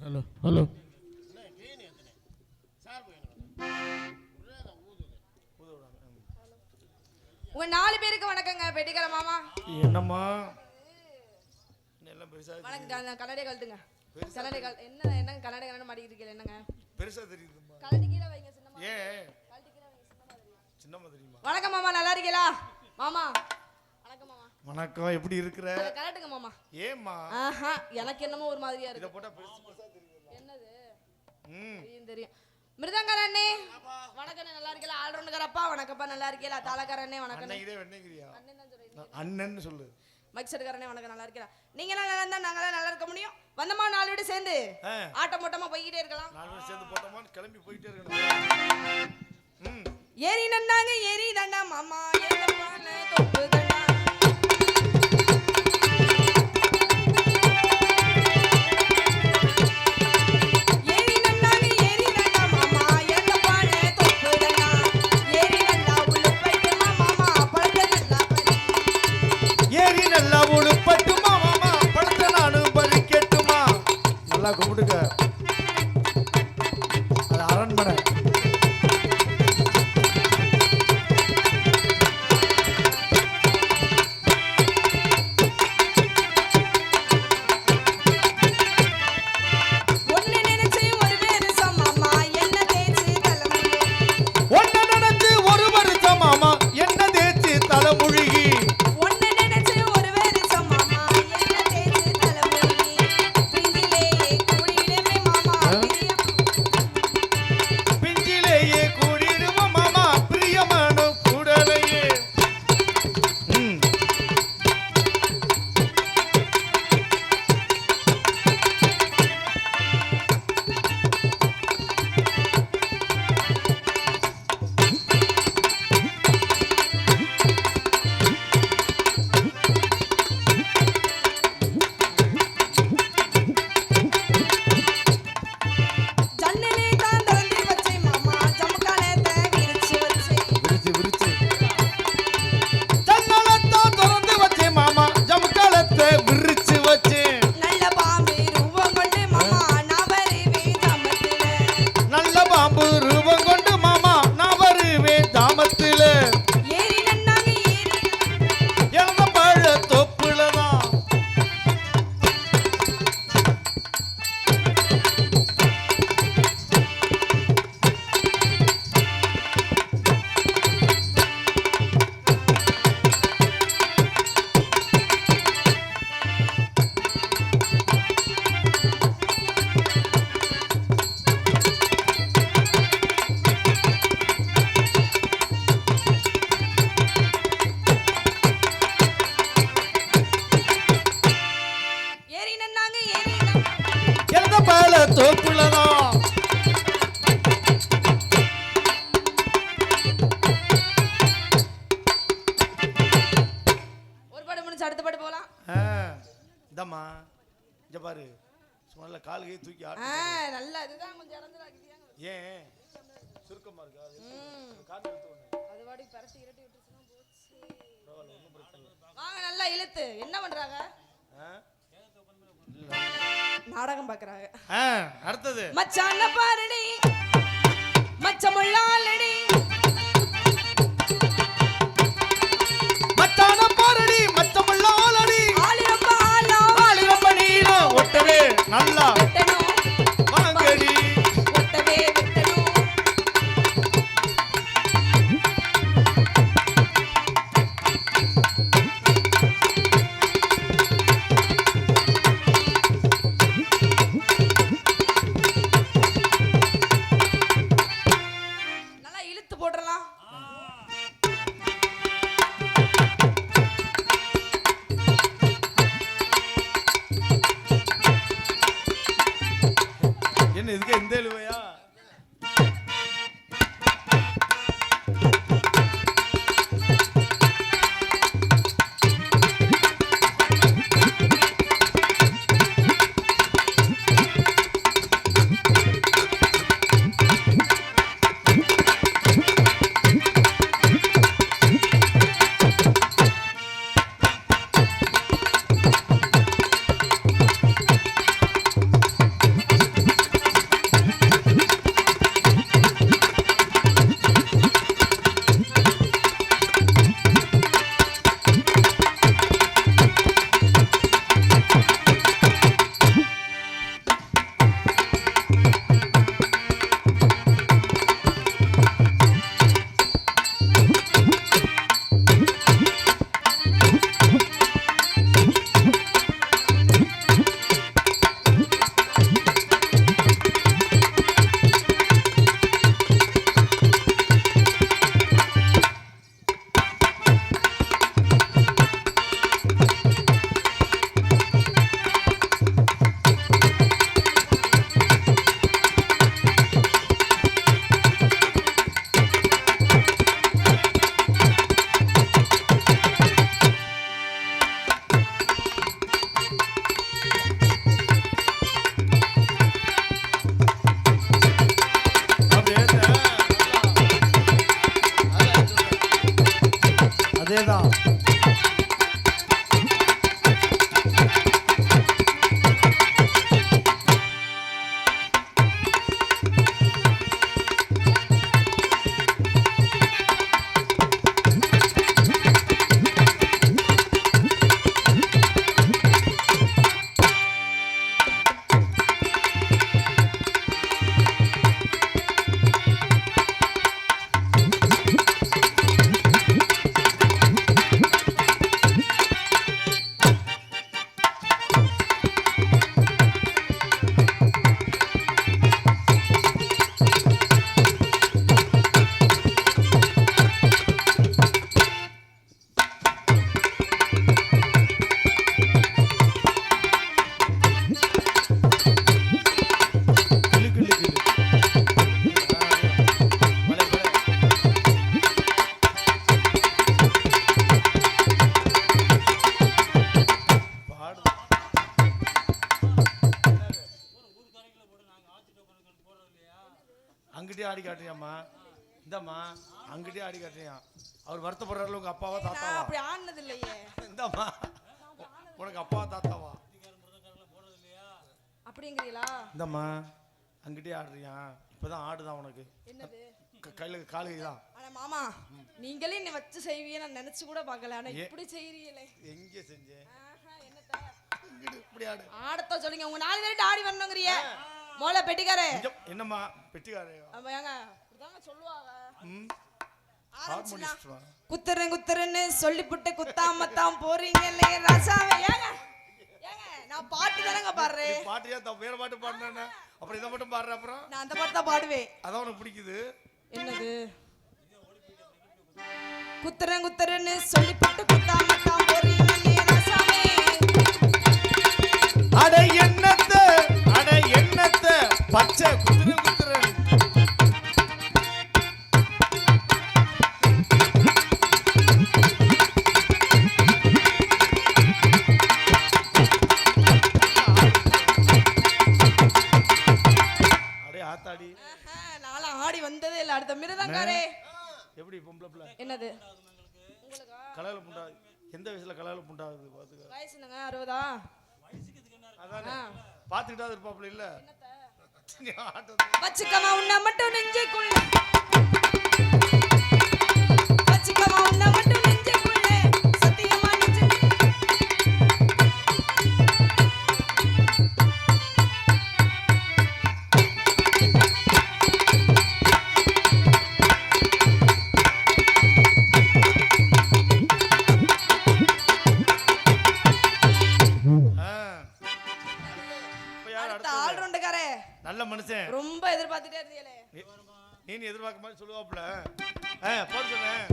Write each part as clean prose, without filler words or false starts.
Hello hello உங்க 4 பேருக்கு வணக்கங்க. பெட்டிக்கல மாமா. என்னம்மா எல்லாம் பெருசா வணக்கம். கண்ணாடி கழட்டுங்க. கண்ணாடி என்ன என்ன கண்ணாடி கண்ணாடி மாட்டிக்கிட்டு என்னங்க பெருசா தெரியுதும்மா. கழட்டி கீழ வைங்க சின்னமா. கழட்டி கீழ வைங்க சின்னமா தெரியுமா? வணக்கம் மாமா, நல்லா இருக்கீங்களா மாமா? வணக்கம் மாமா. வணக்கம், எப்படி இருக்கிற? கழட்டுங்க மாமா. ஏம்மா? எனக்கு என்னமோ ஒரு மாதிரியா இருக்கு. இத போட்டா பெருசா தெரியுது. என்னது? தெரியும். மிருதங்கர அண்ணே வணக்கம், நல்லா இருக்கீங்களா? ஆல்ரவுண்டர்ப்பா வணக்கம்ப்பா, நல்லா இருக்கீங்களா? தாளக்கார அண்ணே வணக்கம். அண்ணே இதே வெண்ணேங்கறியா? அண்ணன் தான் சொல்றீங்க. அண்ணன் சொல்லு. மைக் செட்கார அண்ணே வணக்கம், நல்லா இருக்கீங்களா? நீங்க எல்லாம் நல்லா இருந்தா நாங்க நல்லா இருக்க முடியும். வந்தமா 4 வீடு சேர்ந்து ஆட்டம் மொட்டமா போயிட்டே இருக்கலாம். 4 வீடு சேர்ந்து போட்டோமா கிளம்பி போயிட்டே இருக்கணும். ஏரி நன்னாங்க ஏரி தண்டா மாமா ஏத்தப்பான தொப்பு தண்டா. ஏரி நன்னாங்க ஏரி தண்டா மாமா ஏத்தப்பான தொப்பு தண்டா. ஏரி நல்லா உளுப்பட்டுமா மாமா பழத்தெல்லாம் பறி. ஏரி நல்லா உளுப்பட்டுமா மாமா பழத்தை நானும் பறிக்கட்டுமா. நல்லா கும்பிடுங்க. அது அரண்மனை. என்ன பண்றாங்க? நாடகம் பாக்குறாங்க. அடுத்தது மச்சான பாருடி மச்சமுள்ளாலடி மச்சான பாருடி மச்சமுள்ளாலடி ஆளி ரொம்ப ஆளா ஆளி ரொம்ப நீளா ஒட்டவே நல்லா வாங்கடி ஒட்டவே விட்டணும். இதுக்கு இந்த இழுவையா? அங்கிட்டே ஆடி காட்டுறியாம்மா. இந்தாம்மா அங்கிட்டே ஆடி காட்டுறியா. அவர் வருத்தப்படுறாரு உங்க அப்பாவா நான் தாத்தாவா? அப்படி ஆடினது இல்லையே. இந்தாம்மா உனக்கு அப்பாவா தாத்தாவா? அப்படிங்கிறீங்களா? இந்தாம்மா அங்கிட்டே ஆடுறியா. இப்பதான் ஆடுதான் உனக்கு. என்னது? கையில காலு தான். ஆனா மாமா நீங்களே என்ன வச்சு செய்வீங்க நான் நினைச்சு கூட பார்க்கல. ஆனா இப்படி செய்றீங்களே. எங்க செஞ்சேன்? என்னத்த? இங்கிட்டு இப்படி ஆடு. ஆடத்த சொல்லுங்க. உங்க 4 பேர்ட்ட ஆடி வரணுங்கறியே. மோள பெட்டிக்காரே. என்னம்மா பெட்டிக்காரே? ஆமா ஏங்க இப்படிதாங்க சொல்லுவாங்க. ஹார்மோனிஸ்ட் வா. குத்துறேன்னு சொல்லிப்புட்டு குத்தாம தான் போறீங்களே ரசாவே. ஏங்க ஏங்க நான் பாட்டு தானங்க பாடுறேன். பாட்டியா வேற பாட்டு பாடுறேன்னா அப்புறம் இதை மட்டும் பாடுற. அப்புறம் நான் அந்த பாட்டு தான் பாடுவேன். அதான் உனக்கு பிடிக்குது. என்னது? குத்துறேன்னு சொல்லிப்புட்டு குத்தாம தான் போறீங்களே ரசாவே. அட என்னத்த பச்சை குத்துறேன். ஆத்தாடி நாள ஆடி வந்ததே இல்ல. அடுத்த மிருதங்காரே எப்படி பொம்பளை பிள்ளை? என்னது உங்களுக்கு கலால புண்டா? எந்த வயசுல கலால புண்டாகுது பாத்துக்க? வயசு என்னங்க 60ஆ? அதானே பாத்துக்கிட்டா இருப்பாப்ல இல்ல. வச்சுக்கமா உன்னை மட்டும் நெஞ்சுக்குள்ள. வச்சுக்கமா உன்னை மட்டும் நெஞ்சுக்குள்ள. சத்தியமா நெஞ்சு ஆல்ரவுண்டர்காரே. நல்ல மனுஷன். ரொம்ப எதிர்பார்த்துட்டே இருந்தீங்களே. நீ எதிர்பார்க்க மாதிரி சொல்லுவாப்ல. போட சொன்னேன்.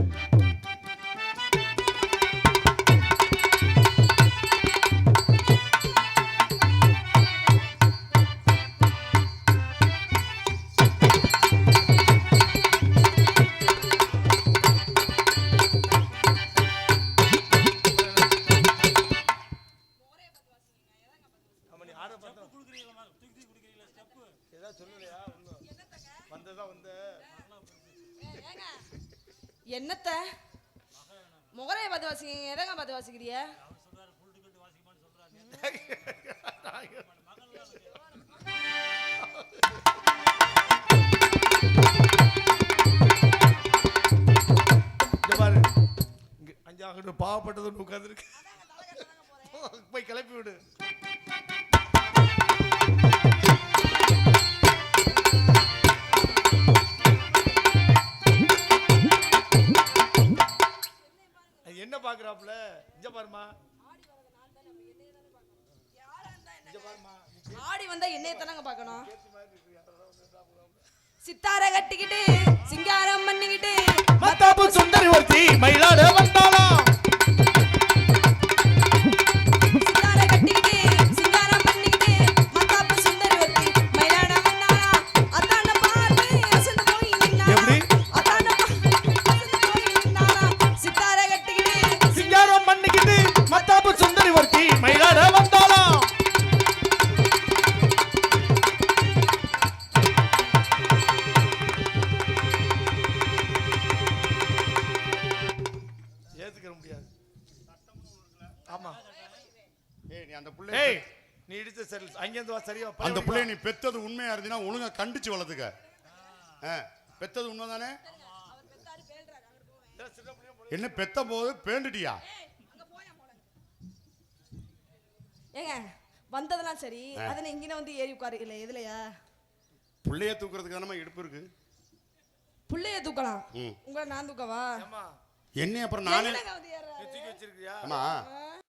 என்னத்த முகரைய பார்த்து வாசிக்கிறீங்க? எதங்க பார்த்து வாசிக்கிறிய? அஞ்சாங்கிட்டு பாவப்பட்டது உட்கார்ந்துருக்கு. போய் கிளப்பி விடு. என்ன பாக்குறாப்ல? இங்க பாருமா. ஆடி வந்தா என்னைய தானங்க பார்க்கணும். சித்தார கட்டிக்கிட்டு சிங்காரம் பண்ணிக்கிட்டு மத்தாப்பு சுந்தரி ஒருத்தி மயிலாட வந்தாளா. சித்தார கட்டிக்கிட்டு சிங்காரம் பண்ணிக்கிட்டு மத்தாப்பு சுந்தரி ஒருத்தி மயிலாட வந்தாளா. அதான பார்த்து அசந்து போய் நின்னாளா. அதான பார்த்து அசந்து போய் நின்னாளா. சித்தார கட்டிக்கிட்டு சிங்காரம் பண்ணிக்கிட்டு மத்தாப்பு சுந்தரி ஒருத்தி மயிலாட வந்தாளா. ஏத்துக்க முடியாது. ஆமா. நீ அந்த புள்ளை நீ இடிச்ச சரி அங்கேருந்து வா. சரியா அந்த புள்ளைய நீ பெத்தது உண்மையா இருந்தீனா ஒழுங்கா கண்டிச்சு வளர்த்துக்க. பெத்தது உண்மைதானே? என்ன பெத்த போது பேண்டுட்டியா? ஏங்க வந்ததெல்லாம் சரி. அதனை இங்கே வந்து ஏறி உட்காருக்கல எதுலையா? புள்ளைய தூக்குறதுக்கு தானே இடுப்பு இருக்கு. புள்ளைய தூக்கலாம். உங்களை நான் தூக்கவா? என்ன அப்புறம் நானே தூக்கி வச்சிருக்கியா? ஆமா